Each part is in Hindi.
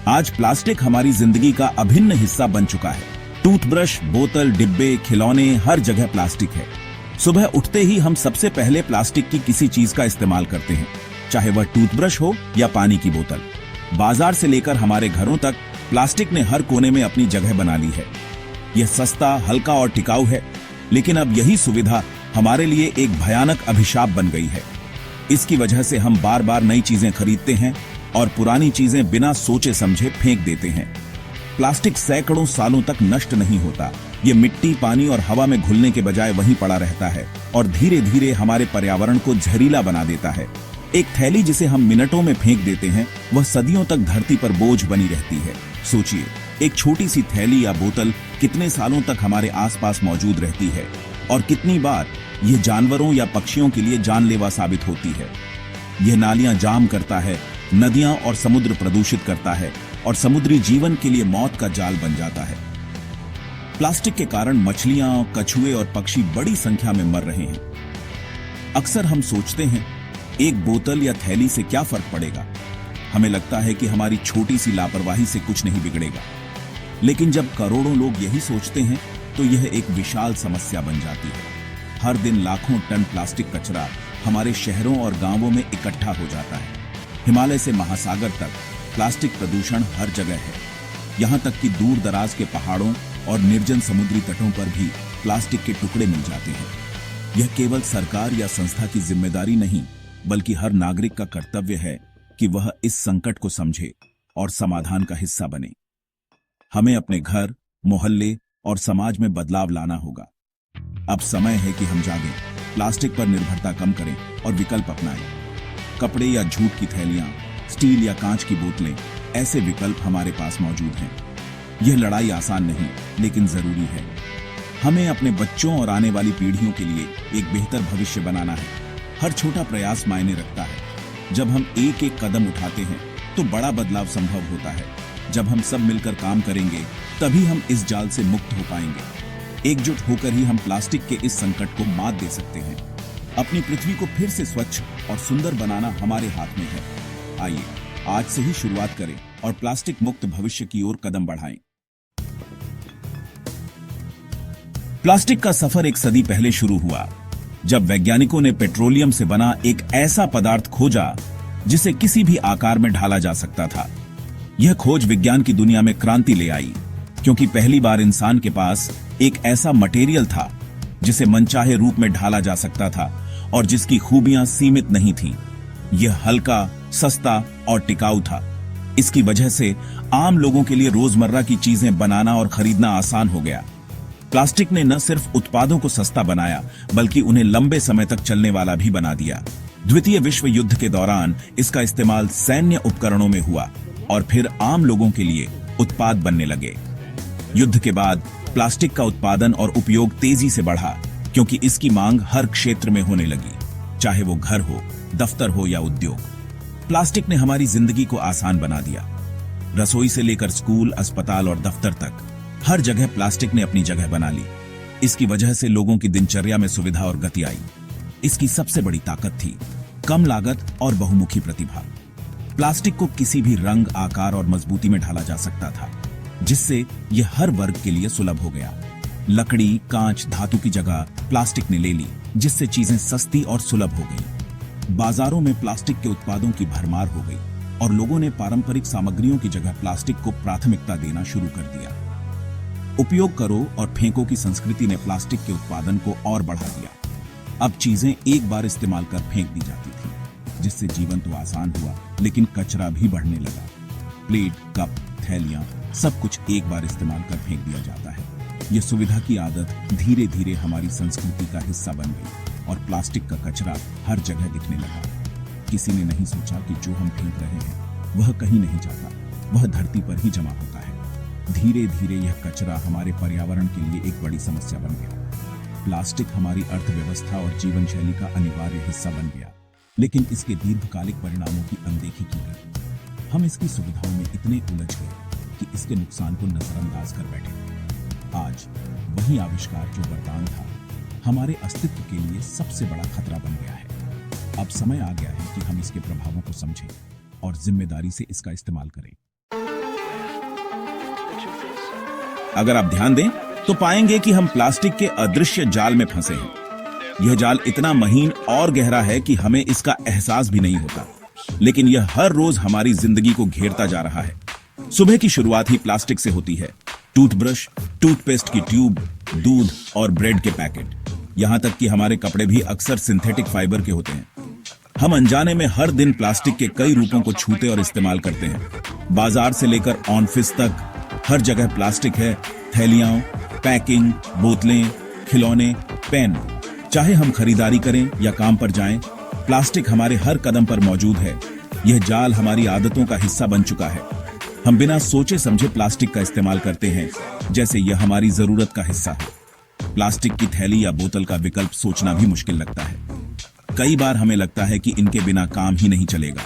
आज प्लास्टिक हमारी जिंदगी का अभिन्न हिस्सा बन चुका है। टूथब्रश, बोतल, डिब्बे, खिलौने, हर जगह प्लास्टिक है। सुबह उठते ही हम सबसे पहले प्लास्टिक की किसी चीज का इस्तेमाल करते हैं, चाहे वह टूथब्रश हो या पानी की बोतल। बाजार से लेकर हमारे घरों तक प्लास्टिक ने हर कोने में अपनी जगह बना ली है। यह सस्ता, हल्का और टिकाऊ है, लेकिन अब यही सुविधा हमारे लिए एक भयानक अभिशाप बन गई है। इसकी वजह से हम बार बार नई चीजें खरीदते हैं और पुरानी चीजें बिना सोचे समझे फेंक देते हैं। प्लास्टिक सैकड़ों सालों तक नष्ट नहीं होता। ये मिट्टी, पानी और हवा में घुलने के बजाय वहीं पड़ा रहता है और धीरे धीरे हमारे पर्यावरण को जहरीला बना देता है। एक थैली जिसे हम मिनटों में फेंक देते हैं, वह सदियों तक धरती पर बोझ बनी रहती है। सोचिए, एक छोटी सी थैली या बोतल कितने सालों तक हमारे आसपास मौजूद रहती है और कितनी बार यह जानवरों या पक्षियों के लिए जानलेवा साबित होती है। यह नालियां जाम करता है, नदियां और समुद्र प्रदूषित करता है और समुद्री जीवन के लिए मौत का जाल बन जाता है। प्लास्टिक के कारण मछलियां, कछुए और पक्षी बड़ी संख्या में मर रहे हैं। अक्सर हम सोचते हैं, एक बोतल या थैली से क्या फर्क पड़ेगा। हमें लगता है कि हमारी छोटी सी लापरवाही से कुछ नहीं बिगड़ेगा, लेकिन जब करोड़ों लोग यही सोचते हैं तो यह एक विशाल समस्या बन जाती है। हर दिन लाखों टन प्लास्टिक कचरा हमारे शहरों और गांवों में इकट्ठा हो जाता है। हिमालय से महासागर तक प्लास्टिक प्रदूषण हर जगह है। यहां तक कि दूर दराज के पहाड़ों और निर्जन समुद्री तटों पर भी प्लास्टिक के टुकड़े मिल जाते हैं। यह केवल सरकार या संस्था की जिम्मेदारी नहीं, बल्कि हर नागरिक का कर्तव्य है कि वह इस संकट को समझे और समाधान का हिस्सा बने। हमें अपने घर, मोहल्ले और समाज में बदलाव लाना होगा। अब समय है कि हम जागें, प्लास्टिक पर निर्भरता कम करें और विकल्प अपनाएं। कपड़े या जूट की थैलियां, स्टील या कांच की बोतलें, ऐसे विकल्प हमारे पास मौजूद हैं। यह लड़ाई आसान नहीं, लेकिन जरूरी है। हमें अपने बच्चों और आने वाली पीढ़ियों के लिए एक बेहतर भविष्य बनाना है। हर छोटा प्रयास मायने रखता है। जब हम एक एक कदम उठाते हैं तो बड़ा बदलाव संभव होता है। जब हम सब मिलकर काम करेंगे, तभी हम इस जाल से मुक्त हो पाएंगे। एकजुट होकर ही हम प्लास्टिक के इस संकट को मात दे सकते हैं। अपनी पृथ्वी को फिर से स्वच्छ और सुंदर बनाना हमारे हाथ में है। आइए, आज से ही शुरुआत करें और प्लास्टिक मुक्त भविष्य की ओर कदम बढ़ाएं। प्लास्टिक का सफर एक सदी पहले शुरू हुआ, जब वैज्ञानिकों ने पेट्रोलियम से बना एक ऐसा पदार्थ खोजा जिसे किसी भी आकार में ढाला जा सकता था। यह खोज विज्ञान की दुनिया में क्रांति ले आई, क्योंकि पहली बार इंसान के पास एक ऐसा मटेरियल था जिसे मनचाहे रूप में ढाला जा सकता था और जिसकी खूबियां सीमित नहीं थीं। यह हल्का, सस्ता और टिकाऊ था। इसकी वजह से आम लोगों के लिए रोजमर्रा की चीजें बनाना और खरीदना आसान हो गया। प्लास्टिक ने न सिर्फ उत्पादों को सस्ता बनाया, बल्कि उन्हें लंबे समय तक चलने वाला भी बना दिया। द्वितीय विश्व युद्ध के दौरान इसका इस्तेमाल सैन्य उपकरणों में हुआ और फिर आम लोगों के लिए उत्पाद बनने लगे। युद्ध के बाद प्लास्टिक का उत्पादन और उपयोग तेजी से बढ़ा, क्योंकि इसकी मांग हर क्षेत्र में होने लगी, चाहे वो घर हो, दफ्तर हो या उद्योग। प्लास्टिक ने हमारी जिंदगी को आसान बना दिया। रसोई से लेकर स्कूल, अस्पताल और दफ्तर तक हर जगह प्लास्टिक ने अपनी जगह बना ली। इसकी वजह से लोगों की दिनचर्या में सुविधा और गति आई। इसकी सबसे बड़ी ताकत थी कम लागत और बहुमुखी प्रतिभा। प्लास्टिक को किसी भी रंग, आकार और मजबूती में ढाला जा सकता था, जिससे यह हर वर्ग के लिए सुलभ हो गया। लकड़ी, कांच, धातु की जगह प्लास्टिक ने ले ली, जिससे चीजें सस्ती और सुलभ हो गई। बाजारों में प्लास्टिक के उत्पादों की भरमार हो गई और लोगों ने पारंपरिक सामग्रियों की जगह प्लास्टिक को प्राथमिकता देना शुरू कर दिया। उपयोग करो और फेंको की संस्कृति ने प्लास्टिक के उत्पादन को और बढ़ा दिया। अब चीजें एक बार इस्तेमाल कर फेंक दी जाती थी, जिससे जीवन तो आसान हुआ, लेकिन कचरा भी बढ़ने लगा। प्लेट, कप, थैलियां, सब कुछ एक बार इस्तेमाल कर फेंक दिया जाता है। यह सुविधा की आदत धीरे धीरे हमारी संस्कृति का हिस्सा बन गई और प्लास्टिक का कचरा हर जगह दिखने लगा। किसी ने नहीं सोचा कि जो हम फेंक रहे हैं वह कहीं नहीं जाता, वह धरती पर ही जमा होता है। धीरे धीरे यह कचरा हमारे पर्यावरण के लिए एक बड़ी समस्या बन गया। प्लास्टिक हमारी अर्थव्यवस्था और जीवन शैली का अनिवार्य हिस्सा बन गया, लेकिन इसके दीर्घकालिक परिणामों की अनदेखी की गई। हम इसकी सुविधाओं में इतने उलझ गए कि इसके नुकसान को नजरअंदाज कर बैठे। आज वही आविष्कार जो वरदान था, हमारे अस्तित्व के लिए सबसे बड़ा खतरा बन गया है। अब समय आ गया है कि हम इसके प्रभावों को समझें और जिम्मेदारी से इसका इस्तेमाल करें। अगर आप ध्यान दें तो पाएंगे कि हम प्लास्टिक के अदृश्य जाल में फंसे हैं। यह जाल इतना महीन और गहरा है कि हमें इसका एहसास भी नहीं होता, लेकिन यह हर रोज हमारी जिंदगी को घेरता जा रहा है। सुबह की शुरुआत ही प्लास्टिक से होती है। टूथब्रश, टूथपेस्ट की ट्यूब, दूध और ब्रेड के पैकेट, यहाँ तक कि हमारे कपड़े भी अक्सर सिंथेटिक फाइबर के होते हैं। हम अनजाने में हर दिन प्लास्टिक के कई रूपों को छूते और इस्तेमाल करते हैं। बाजार से लेकर ऑफिस तक हर जगह प्लास्टिक है। थैलियां, पैकिंग, बोतलें, खिलौने, पेन, चाहे हम खरीदारी करें या काम पर जाएं, प्लास्टिक हमारे हर कदम पर मौजूद है। यह जाल हमारी आदतों का हिस्सा बन चुका है। हम बिना सोचे समझे प्लास्टिक का इस्तेमाल करते हैं, जैसे यह हमारी जरूरत का हिस्सा है। प्लास्टिक की थैली या बोतल का विकल्प सोचना भी मुश्किल लगता है। कई बार हमें लगता है कि इनके बिना काम ही नहीं चलेगा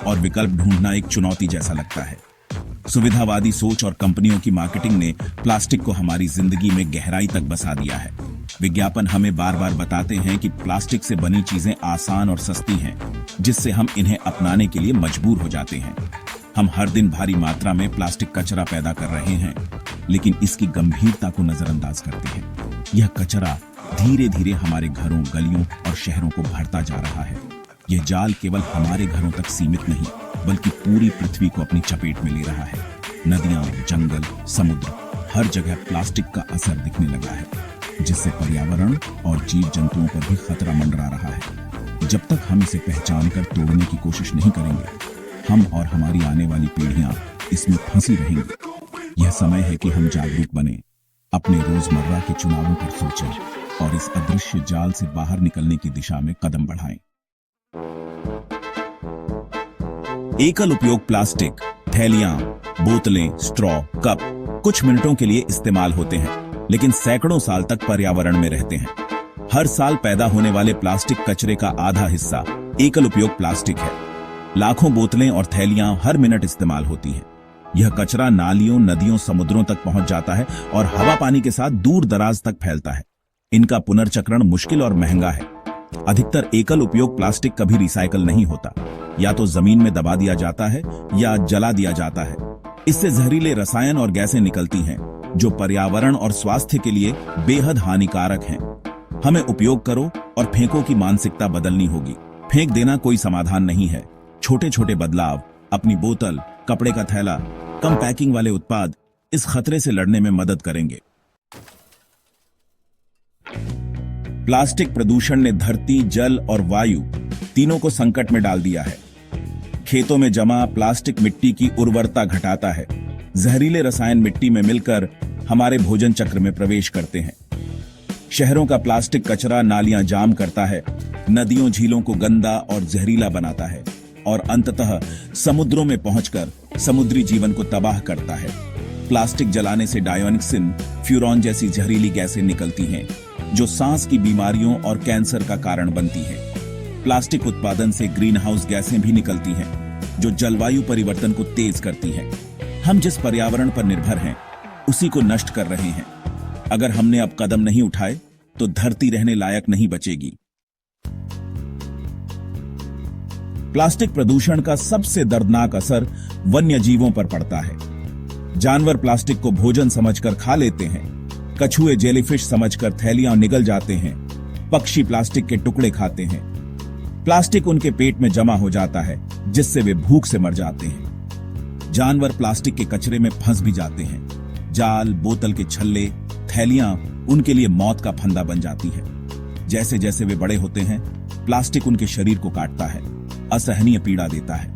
और विकल्प ढूंढना एक चुनौती जैसा लगता है। सुविधावादी सोच और कंपनियों की मार्केटिंग ने प्लास्टिक को हमारी जिंदगी में गहराई तक बसा दिया है। विज्ञापन हमें बार बार बताते हैं कि प्लास्टिक से बनी चीजें आसान और सस्ती हैं, जिससे हम इन्हें अपनाने के लिए मजबूर हो जाते हैं। हम हर दिन भारी मात्रा में प्लास्टिक कचरा पैदा कर रहे हैं, लेकिन इसकी गंभीरता को नजरअंदाज करते हैं। यह कचरा धीरे धीरे हमारे घरों, गलियों और शहरों को भरता जा रहा है। यह जाल केवल हमारे घरों तक सीमित नहीं, बल्कि पूरी पृथ्वी को अपनी चपेट में ले रहा है। नदियां, जंगल, समुद्र, हर जगह प्लास्टिक का असर दिखने लगा है, जिससे पर्यावरण और जीव जंतुओं पर भी खतरा मंडरा रहा है। जब तक हम इसे पहचान कर तोड़ने की कोशिश नहीं करेंगे, हम और हमारी आने वाली पीढ़ियां इसमें फंसी रहेंगी। यह समय है कि हम जागरूक बने, अपने रोजमर्रा के चुनावों पर सोचें और इस अदृश्य जाल से बाहर निकलने की दिशा में कदम बढ़ाएं। एकल उपयोग प्लास्टिक, थैलियां, बोतलें, स्ट्रॉ, कप कुछ मिनटों के लिए इस्तेमाल होते हैं, लेकिन सैकड़ों साल तक पर्यावरण में रहते हैं। हर साल पैदा होने वाले प्लास्टिक कचरे का आधा हिस्सा एकल उपयोग प्लास्टिक है। लाखों बोतलें और थैलियां हर मिनट इस्तेमाल होती हैं। यह कचरा नालियों, नदियों, समुद्रों तक पहुंच जाता है और हवा पानी के साथ दूर दराज तक फैलता है। इनका पुनर्चक्रण मुश्किल और महंगा है। अधिकतर एकल उपयोग प्लास्टिक कभी रिसाइकल नहीं होता, या तो जमीन में दबा दिया जाता है या जला दिया जाता है। इससे जहरीले रसायन और गैसें निकलती हैं, जो पर्यावरण और स्वास्थ्य के लिए बेहद हानिकारक हैं। हमें उपयोग करो और फेंको की मानसिकता बदलनी होगी। फेंक देना कोई समाधान नहीं है। छोटे छोटे बदलाव, अपनी बोतल, कपड़े का थैला, कम पैकिंग वाले उत्पाद इस खतरे से लड़ने में मदद करेंगे। प्लास्टिक प्रदूषण ने धरती, जल और वायु तीनों को संकट में डाल दिया है। खेतों में जमा प्लास्टिक मिट्टी की उर्वरता घटाता है। जहरीले रसायन मिट्टी में मिलकर हमारे भोजन चक्र में प्रवेश करते हैं। शहरों का प्लास्टिक कचरा नालियां जाम करता है, नदियों, झीलों को गंदा और जहरीला बनाता है और अंततः समुद्रों में पहुंचकर समुद्री जीवन को तबाह करता है। प्लास्टिक जलाने से डायोक्सिन, फ्यूरॉन जैसी जहरीली गैसें निकलती हैं, जो सांस की बीमारियों और कैंसर का कारण बनती हैं। प्लास्टिक उत्पादन से ग्रीन हाउस गैसें भी निकलती हैं, जो जलवायु परिवर्तन को तेज करती हैं। हम जिस पर्यावरण पर निर्भर हैं, उसी को नष्ट कर रहे हैं। अगर हमने अब कदम नहीं उठाए तो धरती रहने लायक नहीं बचेगी। प्लास्टिक प्रदूषण का सबसे दर्दनाक असर वन्य जीवों पर पड़ता है। जानवर प्लास्टिक को भोजन समझकर खा लेते हैं। कछुए जेलीफिश समझकर थैलियां निगल जाते हैं। पक्षी प्लास्टिक के टुकड़े खाते हैं। प्लास्टिक उनके पेट में जमा हो जाता है, जिससे वे भूख से मर जाते हैं। जानवर प्लास्टिक के कचरे में फंस भी जाते हैं। जाल, बोतल के छल्ले, थैलियां उनके लिए मौत का फंदा बन जाती है। जैसे जैसे वे बड़े होते हैं, प्लास्टिक उनके शरीर को काटता है, असहनीय पीड़ा देता है।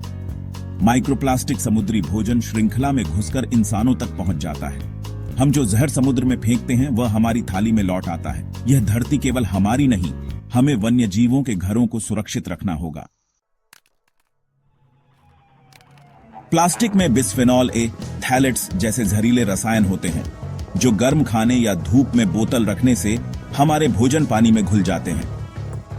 माइक्रोप्लास्टिक समुद्री भोजन श्रृंखला में घुसकर इंसानों तक पहुंच जाता है। हम जो जहर समुद्र में फेंकते हैं, वह हमारी थाली में लौट आता है। यह धरती केवल हमारी नहीं, हमें वन्य जीवों के घरों को सुरक्षित रखना होगा। प्लास्टिक में बिस्फेनॉल ए, थैलेट्स जैसे जहरीले रसायन होते हैं, जो गर्म खाने या धूप में बोतल रखने से हमारे भोजन पानी में घुल जाते हैं।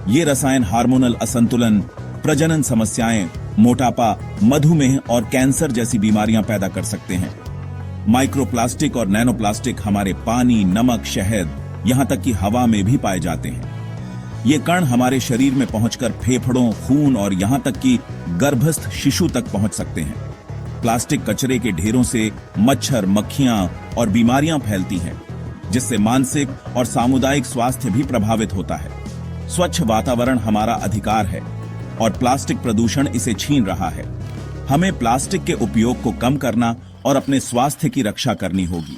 ये रसायन हार्मोनल असंतुलन, प्रजनन समस्याएं, मोटापा, मधुमेह और कैंसर जैसी बीमारियां पैदा कर सकते हैं। माइक्रोप्लास्टिक और नैनोप्लास्टिक हमारे पानी, नमक, शहद, यहां तक कि हवा में भी पाए जाते हैं। ये कण हमारे शरीर में पहुंचकर फेफड़ों, खून और यहां तक कि गर्भस्थ शिशु तक पहुंच सकते हैं। प्लास्टिक कचरे के ढेरों से मच्छर, मक्खियां और बीमारियां फैलती हैं, जिससे मानसिक और सामुदायिक स्वास्थ्य भी प्रभावित होता है। स्वच्छ वातावरण हमारा अधिकार है और प्लास्टिक प्रदूषण इसे छीन रहा है। हमें प्लास्टिक के उपयोग को कम करना और अपने स्वास्थ्य की रक्षा करनी होगी।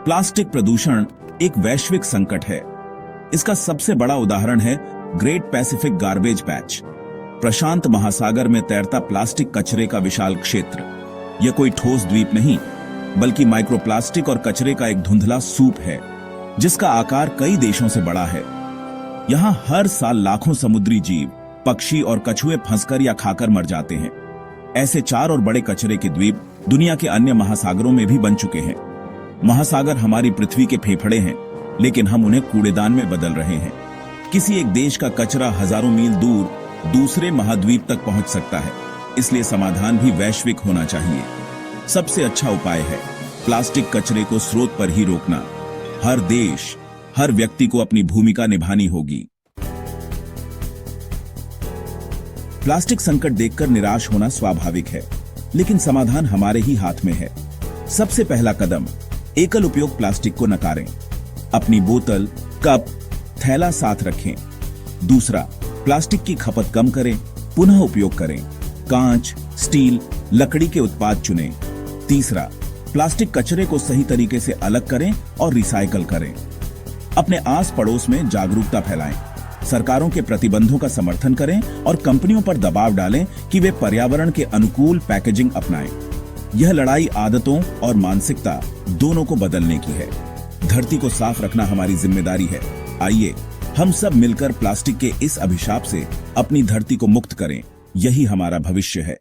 प्लास्टिक प्रदूषण एक वैश्विक संकट है। इसका सबसे बड़ा उदाहरण है ग्रेट पैसिफिक गार्बेज पैच, प्रशांत महासागर में तैरता प्लास्टिक कचरे का विशाल क्षेत्र। यह कोई ठोस द्वीप नहीं, बल्कि माइक्रोप्लास्टिक और कचरे का एक धुंधला सूप है, जिसका आकार कई देशों से बड़ा है। यहां हर साल लाखों समुद्री जीव, पक्षी और कछुए फंसकर या खाकर मर जाते हैं। ऐसे 4 और बड़े कचरे के द्वीप दुनिया के अन्य महासागरों में भी बन चुके हैं। महासागर हमारी पृथ्वी के फेफड़े हैं, लेकिन हम उन्हें कूड़ेदान में बदल रहे हैं। किसी एक देश का कचरा हजारों मील दूर दूसरे महाद्वीप तक पहुंच सकता है, इसलिए समाधान भी वैश्विक होना चाहिए। सबसे अच्छा उपाय है प्लास्टिक कचरे को स्रोत पर ही रोकना। हर देश, हर व्यक्ति को अपनी भूमिका निभानी होगी। प्लास्टिक संकट देखकर निराश होना स्वाभाविक है, लेकिन समाधान हमारे ही हाथ में है। सबसे पहला कदम, एकल उपयोग प्लास्टिक को नकारें। अपनी बोतल, कप, थैला साथ रखें। दूसरा, प्लास्टिक की खपत कम करें, पुनः उपयोग करें। कांच, स्टील, लकड़ी के उत्पाद चुनें। तीसरा, प्लास्टिक कचरे को सही तरीके से अलग करें और रिसाइकल करें। अपने आस पड़ोस में जागरूकता फैलाएं। सरकारों के प्रतिबंधों का समर्थन करें और कंपनियों पर दबाव डालें कि वे पर्यावरण के अनुकूल पैकेजिंग अपनाएं। यह लड़ाई आदतों और मानसिकता दोनों को बदलने की है। धरती को साफ रखना हमारी जिम्मेदारी है। आइए हम सब मिलकर प्लास्टिक के इस अभिशाप से अपनी धरती को मुक्त करें। यही हमारा भविष्य है।